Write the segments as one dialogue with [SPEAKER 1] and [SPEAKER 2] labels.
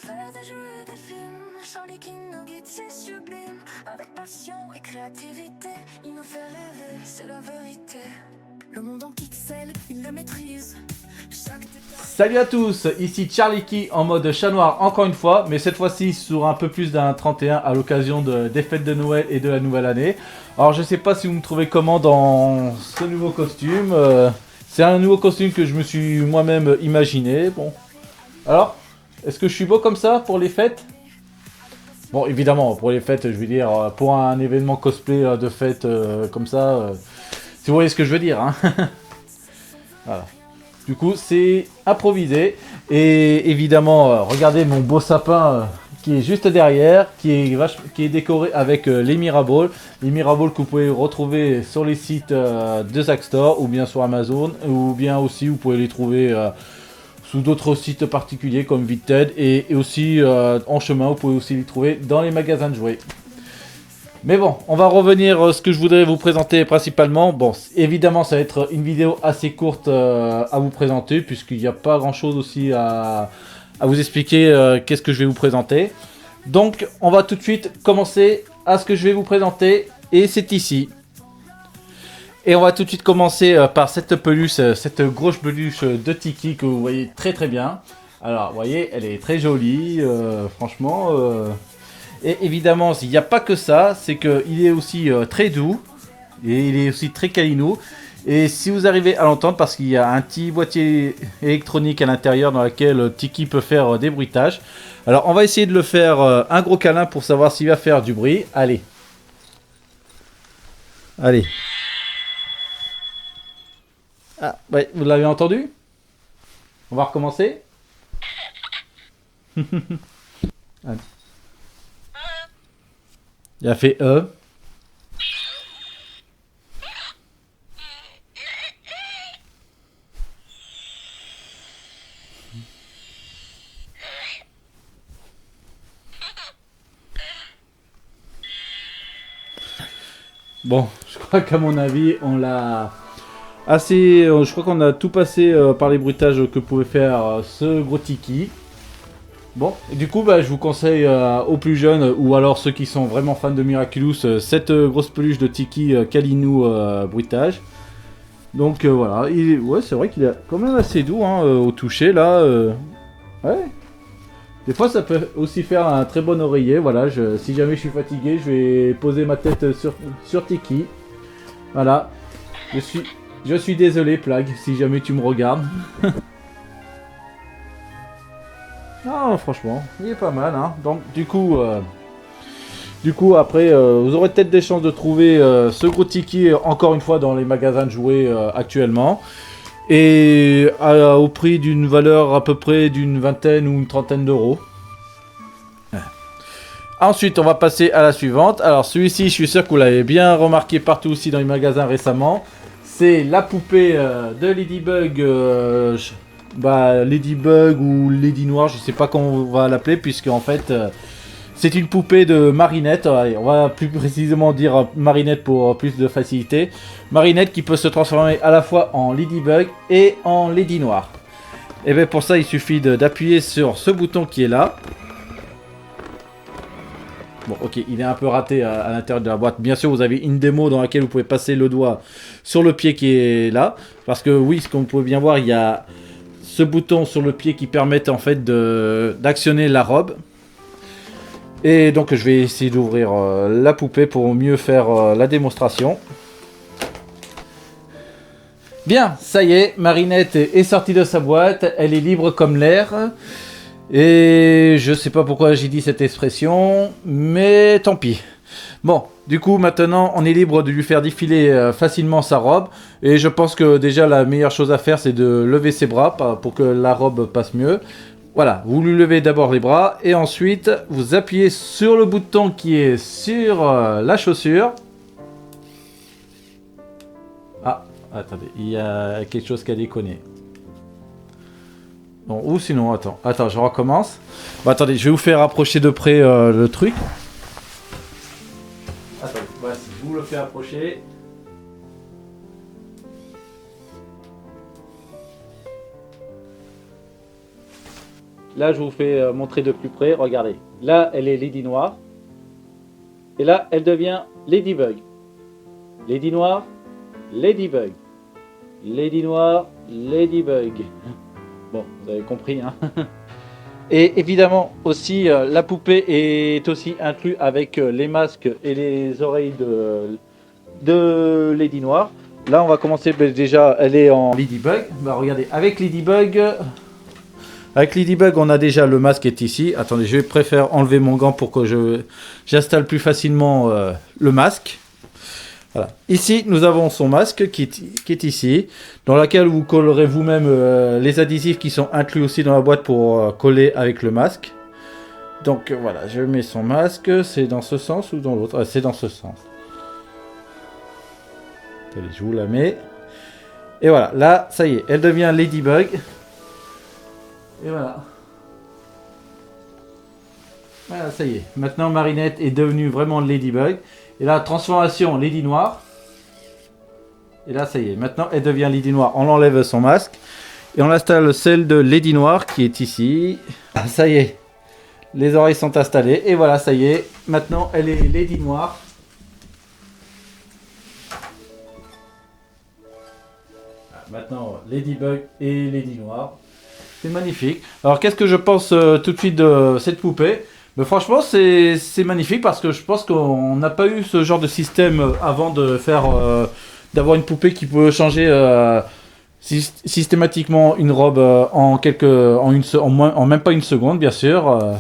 [SPEAKER 1] faire des jeux et des films. Charlie qui nous guide, c'est sublime. Avec passion et créativité, il nous fait rêver, c'est la vérité. Le monde en pixels, il le maîtrise.
[SPEAKER 2] Salut à tous, ici Charlie Key en mode chat noir encore une fois, mais cette fois-ci sur un peu plus d'un 31 à l'occasion des fêtes de Noël et de la nouvelle année. Alors je sais pas si vous me trouvez comment dans ce nouveau costume, c'est un nouveau costume que je me suis moi-même imaginé. Bon, alors, est-ce que je suis beau comme ça pour les fêtes? Bon, évidemment, pour les fêtes, je veux dire, pour un événement cosplay de fête comme ça, si vous voyez ce que je veux dire, hein. Voilà. Du coup, c'est improvisé. Et évidemment, regardez mon beau sapin qui est juste derrière, qui est décoré avec les Miraballs. Les Miraballs que vous pouvez retrouver sur les sites de Zack Store ou bien sur Amazon. Ou bien aussi, vous pouvez les trouver sous d'autres sites particuliers comme Vinted. Et aussi en chemin, vous pouvez aussi les trouver dans les magasins de jouets. Mais bon, on va revenir à ce que je voudrais vous présenter principalement. Bon, évidemment, ça va être une vidéo assez courte à vous présenter, puisqu'il n'y a pas grand-chose aussi à vous expliquer qu'est-ce que je vais vous présenter. Donc, on va tout de suite commencer à ce que je vais vous présenter, et c'est ici. Et on va tout de suite commencer par cette peluche, cette grosse peluche de Tiki que vous voyez très très bien. Alors, vous voyez, elle est très jolie, franchement... Et évidemment, il n'y a pas que ça, c'est qu'il est aussi très doux et il est aussi très câlinou. Et si vous arrivez à l'entendre, parce qu'il y a un petit boîtier électronique à l'intérieur dans lequel Tiki peut faire des bruitages. Alors on va essayer de le faire un gros câlin pour savoir s'il va faire du bruit. Allez. Allez. Ah, ouais, vous l'avez entendu? On va recommencer. Allez. Il a fait E. Bon, je crois qu'à mon avis, on l'a assez... je crois qu'on a tout passé par les bruitages que pouvait faire ce gros Tiki. Bon, et du coup, bah, je vous conseille aux plus jeunes, ou alors ceux qui sont vraiment fans de Miraculous, cette grosse peluche de Tiki Kalinou bruitage. Donc voilà, ouais, c'est vrai qu'il est quand même assez doux hein, au toucher là. Ouais. Des fois, ça peut aussi faire un très bon oreiller. Voilà, si jamais je suis fatigué, je vais poser ma tête sur Tiki. Voilà. Je suis désolé, Plague, si jamais tu me regardes. Non, franchement, il est pas mal, hein. Donc, du coup, après, vous aurez peut-être des chances de trouver ce gros Tiki encore une fois dans les magasins de jouets actuellement. Et au prix d'une valeur à peu près d'une vingtaine ou une trentaine d'euros. Ensuite, on va passer à la suivante. Alors, celui-ci, je suis sûr que vous l'avez bien remarqué partout aussi dans les magasins récemment. C'est la poupée de Ladybug. Ladybug ou Lady Noire, je sais pas comment on va l'appeler, puisque en fait, c'est une poupée de Marinette. Allez, on va plus précisément dire Marinette pour plus de facilité. Marinette qui peut se transformer à la fois en Ladybug et en Lady Noire. Et bien pour ça, il suffit d'appuyer sur ce bouton qui est là. Bon, ok, il est un peu raté à l'intérieur de la boîte. Bien sûr, vous avez une démo dans laquelle vous pouvez passer le doigt sur le pied qui est là. Parce que oui, ce qu'on peut bien voir, il y a ce bouton sur le pied qui permet en fait d'actionner la robe. Et donc, je vais essayer d'ouvrir la poupée pour mieux faire la démonstration. Bien, ça y est, Marinette est sortie de sa boîte. Elle est libre comme l'air. Et je sais pas pourquoi j'ai dit cette expression, mais tant pis. Bon, du coup maintenant on est libre de lui faire défiler facilement sa robe. Et je pense que déjà la meilleure chose à faire c'est de lever ses bras pour que la robe passe mieux. Voilà, vous lui levez d'abord les bras et ensuite vous appuyez sur le bouton qui est sur la chaussure. Ah, attendez, il y a quelque chose qui a déconné. Bon, ou sinon, attends, je recommence. Bon, attendez, je vais vous faire approcher de près le truc. Attendez, voici, je vous le fais approcher. Là, je vous fais montrer de plus près. Regardez. Là, elle est Lady Noire. Et là, elle devient Ladybug. Lady Noire, Ladybug. Lady Noire, Ladybug. Bon, vous avez compris, hein. Et évidemment aussi, la poupée est aussi inclue avec les masques et les oreilles de Lady Noire. Là, on va commencer, déjà, elle est en Ladybug. Bah, regardez, avec Ladybug, on a déjà le masque qui est ici. Attendez, je préfère enlever mon gant pour que j'installe plus facilement le masque. Voilà. Ici, nous avons son masque qui est ici, dans laquelle vous collerez vous-même les adhésifs qui sont inclus aussi dans la boîte pour coller avec le masque. Donc voilà, je mets son masque. C'est dans ce sens ou dans l'autre? C'est dans ce sens. Allez, je vous la mets. Et voilà, là, ça y est, elle devient Ladybug. Et voilà. Voilà, ça y est. Maintenant, Marinette est devenue vraiment Ladybug. Et là, transformation Lady Noire. Et là, ça y est. Maintenant, elle devient Lady Noire. On enlève son masque. Et on installe celle de Lady Noire qui est ici. Ah, ça y est. Les oreilles sont installées. Et voilà, ça y est. Maintenant, elle est Lady Noire. Maintenant, Ladybug et Lady Noire. C'est magnifique. Alors, qu'est-ce que je pense tout de suite de cette poupée? Mais franchement, c'est magnifique parce que je pense qu'on n'a pas eu ce genre de système avant de faire, d'avoir une poupée qui peut changer systématiquement une robe en même pas une seconde, bien sûr.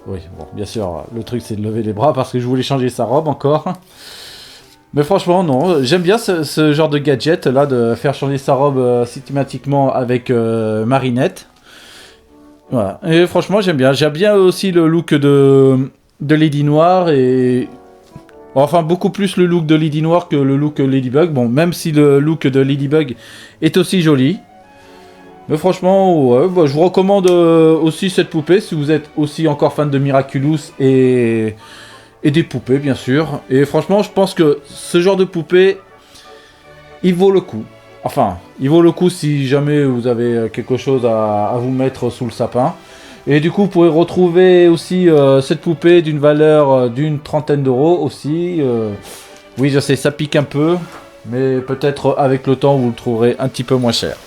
[SPEAKER 2] Oui, bon, bien sûr, le truc c'est de lever les bras parce que je voulais changer sa robe encore. Mais franchement, non, j'aime bien ce genre de gadget là, de faire changer sa robe systématiquement avec Marinette. Voilà. Et franchement, j'aime bien. J'aime bien aussi le look de Lady Noire et... Enfin, beaucoup plus le look de Lady Noire que le look Ladybug. Bon, même si le look de Ladybug est aussi joli. Mais franchement, ouais, bah, je vous recommande aussi cette poupée si vous êtes aussi encore fan de Miraculous et des poupées, bien sûr. Et franchement, je pense que ce genre de poupée, il vaut le coup. Enfin, il vaut le coup si jamais vous avez quelque chose à vous mettre sous le sapin. Et du coup, vous pourrez retrouver aussi cette poupée d'une valeur d'une trentaine d'euros aussi. Oui, je sais, ça pique un peu. Mais peut-être avec le temps, vous le trouverez un petit peu moins cher.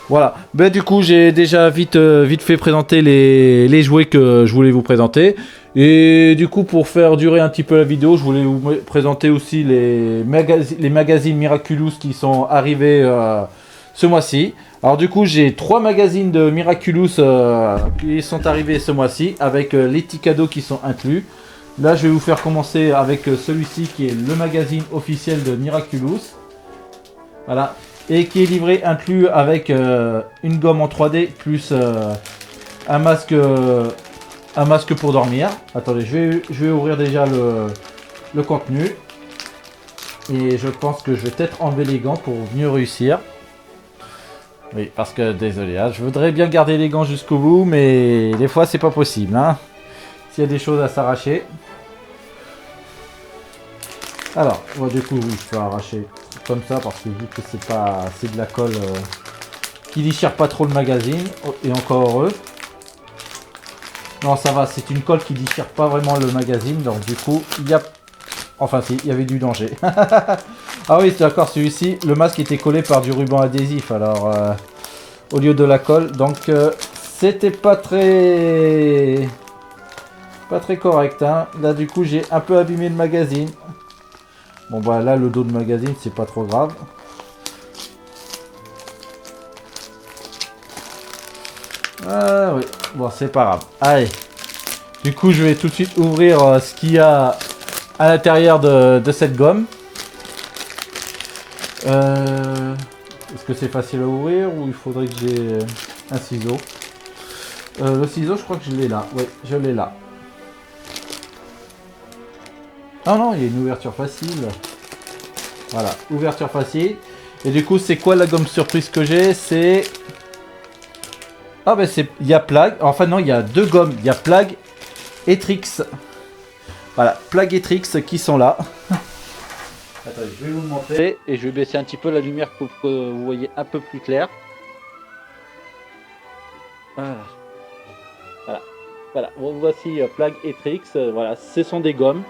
[SPEAKER 2] Voilà. Ben, du coup, j'ai déjà vite fait présenter les jouets que je voulais vous présenter. Et du coup, pour faire durer un petit peu la vidéo, je voulais vous présenter aussi les magazines Miraculous qui sont arrivés ce mois-ci. Alors du coup, j'ai 3 magazines de Miraculous qui sont arrivés ce mois-ci avec les petits cadeaux qui sont inclus. Là, je vais vous faire commencer avec celui-ci qui est le magazine officiel de Miraculous. Voilà. Et qui est livré inclus avec une gomme en 3D plus un masque pour dormir. Attendez, je vais ouvrir déjà le contenu. Et je pense que je vais peut-être enlever les gants pour mieux réussir. Oui, parce que désolé, hein, je voudrais bien garder les gants jusqu'au bout, mais des fois c'est pas possible. Hein, s'il y a des choses à s'arracher. Alors, moi, du coup, je peux arracher comme ça parce que vu que c'est de la colle qui déchire pas trop le magazine. Oh, et encore heureux. Non, ça va, c'est une colle qui déchire pas vraiment le magazine, donc du coup, il y a... Enfin si, il y avait du danger. Ah oui, d'accord, celui-ci, le masque était collé par du ruban adhésif, alors au lieu de la colle, donc c'était pas très correct, hein. Là du coup, j'ai un peu abîmé le magazine. Bon bah là, le dos de magazine, c'est pas trop grave. Ah oui, bon c'est pas grave. Allez, du coup je vais tout de suite ouvrir ce qu'il y a à l'intérieur de cette gomme. Est-ce que c'est facile à ouvrir ou il faudrait que j'ai un ciseau? Le ciseau, je crois que je l'ai là. Oui, je l'ai là. Ah non, il y a une ouverture facile. Voilà, ouverture facile. Et du coup, c'est quoi la gomme surprise que j'ai? C'est... Ah ben il y a Plag, enfin non, il y a 2 gommes, il y a Plag et Trix. Voilà, Plag et Trix qui sont là. Attendez, je vais vous le montrer et je vais baisser un petit peu la lumière pour que vous voyez un peu plus clair. Voilà. Voilà. Voilà. Voici Plug et Trix. Voilà, ce sont des gommes.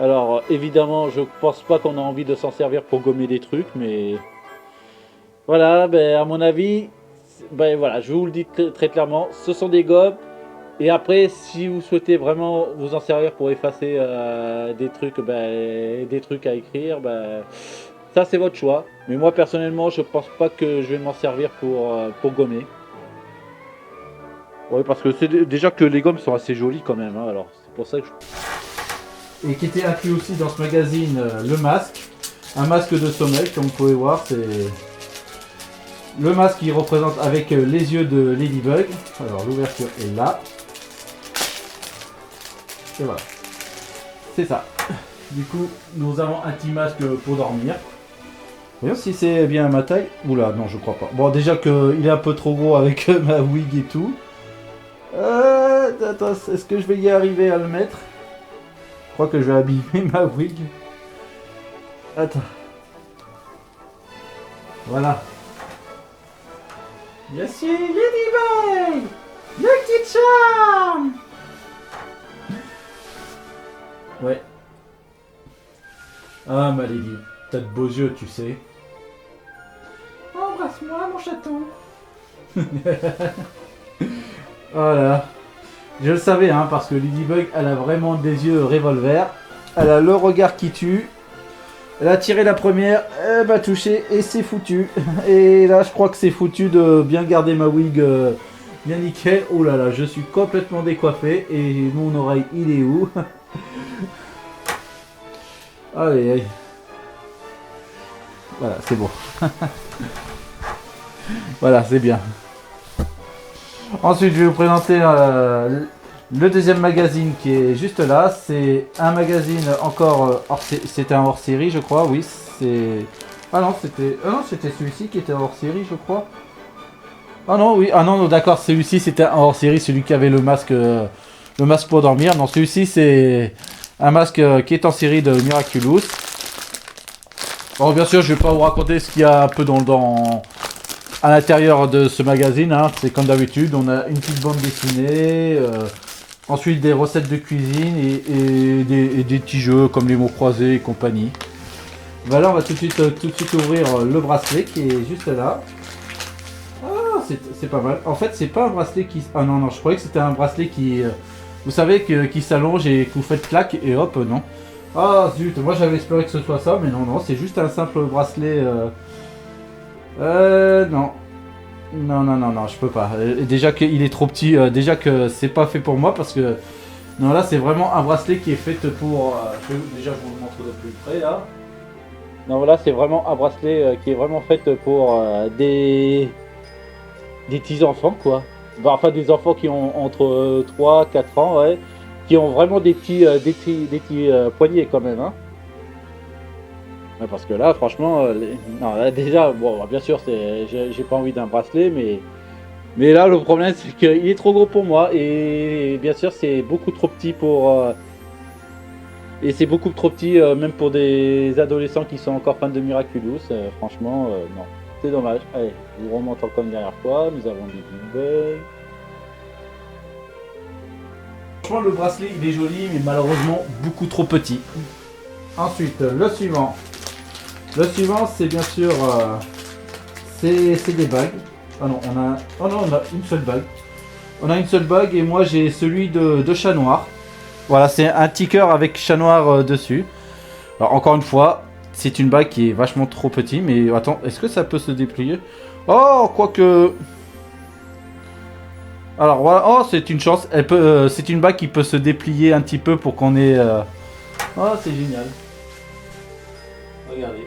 [SPEAKER 2] Alors évidemment, je pense pas qu'on a envie de s'en servir pour gommer des trucs, mais voilà, ben, à mon avis, ben, voilà, je vous le dis très clairement, ce sont des gommes. Et après, si vous souhaitez vraiment vous en servir pour effacer des trucs à écrire, ben, ça c'est votre choix. Mais moi personnellement, je pense pas que je vais m'en servir pour gommer. Oui, parce que c'est déjà que les gommes sont assez jolies quand même, hein, alors c'est pour ça que Et qui était inclus aussi dans ce magazine, le masque. Un masque de sommeil, comme vous pouvez voir, c'est le masque qui représente avec les yeux de Ladybug. Alors l'ouverture est là. Et voilà. C'est ça. Du coup, nous avons un petit masque pour dormir. Voyons si c'est bien à ma taille. Oula, non, je crois pas. Bon, déjà qu'il est un peu trop gros avec ma wig et tout. Attends, est-ce que je vais y arriver à le mettre? Je crois que je vais abîmer ma wig. Attends. Voilà. Je suis Ladybug, le petit charme. Ouais. Ah ma Lady, t'as de beaux yeux, tu sais. Embrasse-moi mon chaton. Voilà. Je le savais, hein, parce que Ladybug, elle a vraiment des yeux revolver. Elle a le regard qui tue. Elle a tiré la première, elle m'a touché et c'est foutu. Et là, je crois que c'est foutu de bien garder ma wig bien nickel. Oh là là, je suis complètement décoiffé et mon oreille, il est où? Allez, allez. Voilà, c'est bon. Voilà, c'est bien. Ensuite, je vais vous présenter le deuxième magazine qui est juste là. C'est un magazine encore c'était un hors-série, je crois. Oui, c'est. Ah non, c'était celui-ci qui était hors-série, je crois. Ah non, oui. Ah non, d'accord, celui-ci c'était un hors-série, celui qui avait le masque pour dormir. Non, celui-ci c'est un masque qui est en série de Miraculous. Bon, bien sûr, je vais pas vous raconter ce qu'il y a un peu à l'intérieur de ce magazine, hein. C'est comme d'habitude, on a une petite bande dessinée, ensuite des recettes de cuisine et des petits jeux comme les mots croisés et compagnie. Voilà, on va tout de suite ouvrir le bracelet qui est juste là. Ah, c'est pas mal. En fait, c'est pas un bracelet qui... Ah non, non, je croyais que c'était un bracelet qui... vous savez, qui s'allonge et que vous faites clac et hop, non. Ah zut, moi j'avais espéré que ce soit ça, mais non, non, c'est juste un simple bracelet... non. Non, non, non, non, je peux pas. Déjà qu'il est trop petit, déjà que c'est pas fait pour moi parce que... Non, là c'est vraiment un bracelet qui est fait pour... déjà je vous le montre de plus près là. Non, voilà, c'est vraiment un bracelet qui est vraiment fait pour des petits enfants quoi. Enfin des enfants qui ont entre 3 4 ans, ouais. Qui ont vraiment des petits poignets quand même, hein. Ouais, parce que là, franchement, non, là, déjà, bon, bien sûr, j'ai pas envie d'un bracelet, mais là, le problème, c'est qu'il est trop gros pour moi, et bien sûr, c'est beaucoup trop petit et c'est beaucoup trop petit, même pour des adolescents qui sont encore fans de Miraculous, franchement, non, c'est dommage. Allez, je vous remonte comme dernière fois, nous avons des Ladybug. Franchement, le bracelet, il est joli, mais malheureusement, beaucoup trop petit. Ensuite, le suivant. Le suivant, c'est bien sûr, c'est des bagues. Ah non, on a une seule bague. On a une seule bague et moi j'ai celui de chat noir. Voilà, c'est un ticker avec chat noir dessus. Alors encore une fois, c'est une bague qui est vachement trop petite, mais attends, est-ce que ça peut se déplier? Oh, quoique... Alors voilà, oh c'est une chance, c'est une bague qui peut se déplier un petit peu pour qu'on ait... Oh, c'est génial. Regardez.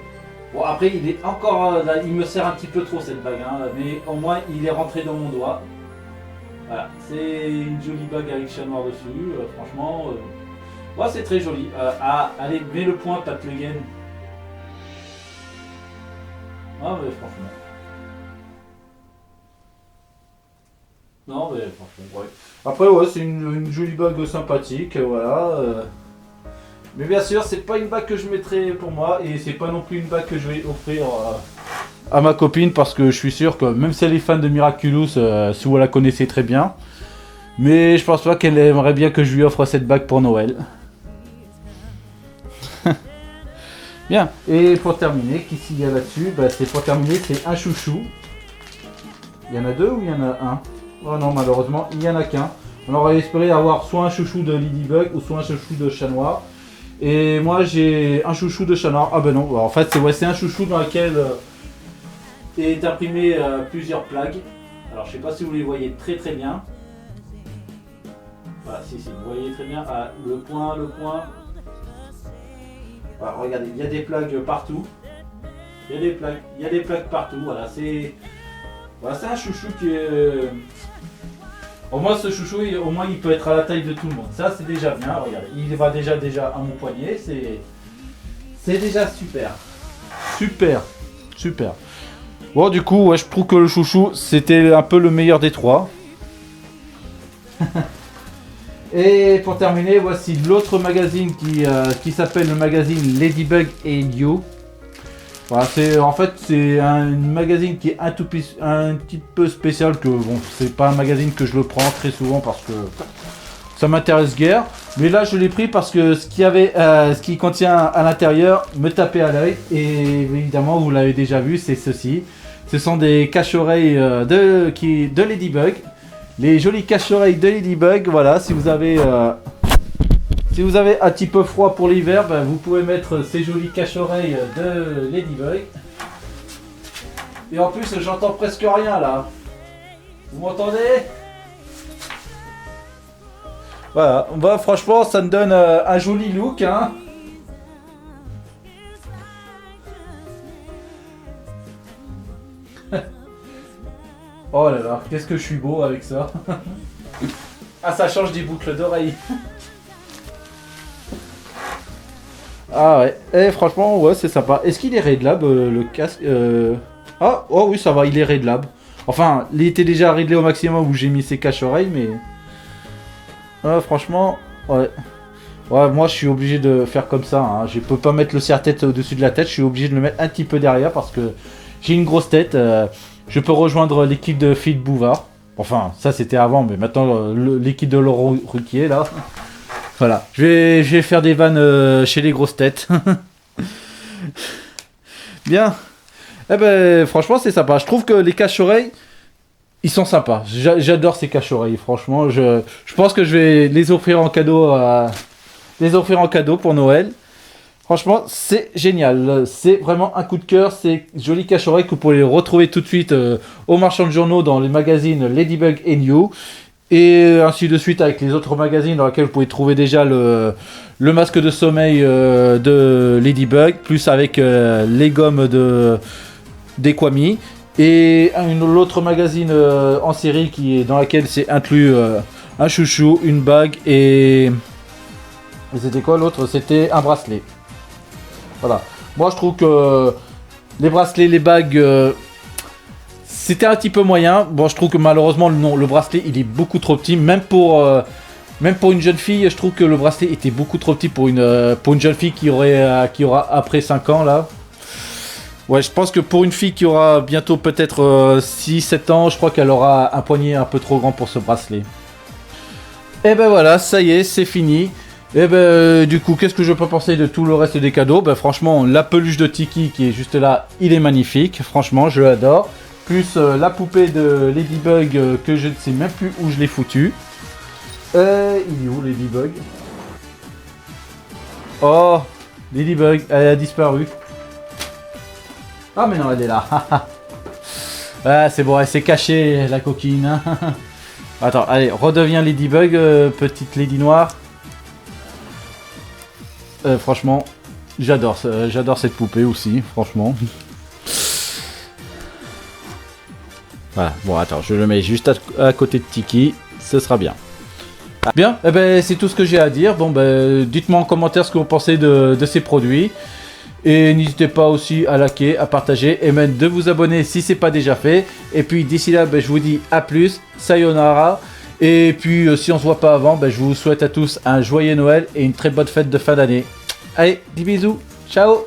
[SPEAKER 2] Bon après il est encore là, il me sert un petit peu trop cette bague, hein, mais au moins il est rentré dans mon doigt. Voilà, c'est une jolie bague avec chat noir dessus, franchement, ouais, c'est très joli. Allez, mets le point Pat Le Guen. Ah mais franchement. Non mais franchement, ouais. Après ouais, c'est une jolie bague sympathique, voilà. Mais bien sûr, c'est pas une bague que je mettrai pour moi et c'est pas non plus une bague que je vais offrir à ma copine parce que je suis sûr que même si elle est fan de Miraculous, si vous la connaissez très bien, mais je pense pas qu'elle aimerait bien que je lui offre cette bague pour Noël. Bien, et pour terminer, qu'est-ce qu'il y a là-dessus? Bah, c'est pour terminer, c'est un chouchou. Il y en a deux ou il y en a un? Oh non, malheureusement, il n'y en a qu'un. On aurait espéré avoir soit un chouchou de Ladybug ou soit un chouchou de chat noir. Et moi j'ai un chouchou de chat noir. Ah ben non, en fait c'est un chouchou dans lequel est imprimé plusieurs plaques. Alors je sais pas si vous les voyez très très bien. Voilà, si, vous voyez très bien. Ah, le point. Voilà, regardez, il y a des plaques partout. Il y a des plaques partout. Voilà, c'est un chouchou qui est... Au moins ce chouchou, au moins il peut être à la taille de tout le monde. Ça c'est déjà bien, regardez. Il va déjà à mon poignet. C'est déjà super. Super. Bon du coup, ouais, je trouve que le chouchou c'était un peu le meilleur des trois. Et pour terminer, voici l'autre magazine qui s'appelle le magazine Ladybug et You. Voilà, c'est un magazine qui est un petit peu spécial, que bon, c'est pas un magazine que je le prends très souvent parce que ça m'intéresse guère. Mais là je l'ai pris parce que ce qui contient à l'intérieur me tapait à l'œil. Et évidemment vous l'avez déjà vu, c'est ceci. Ce sont des cache-oreilles de Ladybug. Les jolies cache-oreilles de Ladybug, voilà, si vous avez un petit peu froid pour l'hiver, ben vous pouvez mettre ces jolies cache-oreilles de Ladybug. Et en plus, j'entends presque rien là. Vous m'entendez? Voilà, bah, franchement, ça me donne un joli look, hein. Oh là là, qu'est-ce que je suis beau avec ça. Ah, ça change des boucles d'oreilles. Ah ouais, et franchement, ouais, c'est sympa. Est-ce qu'il est réglable le casque Ah, oh oui, ça va, il est réglable. Enfin, il était déjà réglé au maximum où j'ai mis ses cache-oreilles, mais... franchement, ouais. Ouais, moi je suis obligé de faire comme ça, hein. Je peux pas mettre le serre-tête au-dessus de la tête, je suis obligé de le mettre un petit peu derrière parce que j'ai une grosse tête. Je peux rejoindre l'équipe de Philippe Bouvard. Enfin, ça c'était avant, mais maintenant l'équipe de Laurent Ruquier, là... Voilà, je vais faire des vannes chez les grosses têtes. Bien. Eh ben, franchement, c'est sympa. Je trouve que les cache-oreilles, ils sont sympas. J'adore ces cache-oreilles. Franchement, je pense que je vais les offrir en cadeau, pour Noël. Franchement, c'est génial. C'est vraiment un coup de cœur. Ces jolies cache-oreilles que vous pouvez les retrouver tout de suite au marchand de journaux dans les magazines Ladybug et You. Et ainsi de suite avec les autres magazines dans lesquels vous pouvez trouver déjà le masque de sommeil de Ladybug, plus avec les gommes d'Ekwami. Et l'autre magazine en série dans laquelle c'est inclus un chouchou, une bague et c'était quoi l'autre? C'était un bracelet. Voilà. Moi je trouve que les bracelets, les bagues... c'était un petit peu moyen. Bon, je trouve que malheureusement, le bracelet, il est beaucoup trop petit. Même pour une jeune fille, je trouve que le bracelet était beaucoup trop petit pour une jeune fille qui aura après 5 ans, là. Ouais, je pense que pour une fille qui aura bientôt peut-être 6-7 ans, je crois qu'elle aura un poignet un peu trop grand pour ce bracelet. Et ben voilà, ça y est, c'est fini. Et ben du coup, qu'est-ce que je peux penser de tout le reste des cadeaux? Ben franchement, la peluche de Tiki qui est juste là, il est magnifique. Franchement, je l'adore. Plus la poupée de Ladybug que je ne sais même plus où je l'ai foutu. Il est où Ladybug? Oh, Ladybug, elle a disparu. Ah mais non, elle est là. Ah c'est bon, elle s'est cachée la coquine. Attends, allez, redeviens Ladybug, petite Lady Noire. Franchement, j'adore cette poupée aussi, franchement. Voilà, bon attends, je le mets juste à côté de Tiki, ce sera bien. Bien, eh ben, c'est tout ce que j'ai à dire. Bon, ben, dites-moi en commentaire ce que vous pensez de ces produits. Et n'hésitez pas aussi à liker, à partager et même de vous abonner si ce n'est pas déjà fait. Et puis d'ici là, ben, je vous dis à plus, sayonara. Et puis si on se voit pas avant, ben, je vous souhaite à tous un joyeux Noël et une très bonne fête de fin d'année. Allez, des bisous, ciao.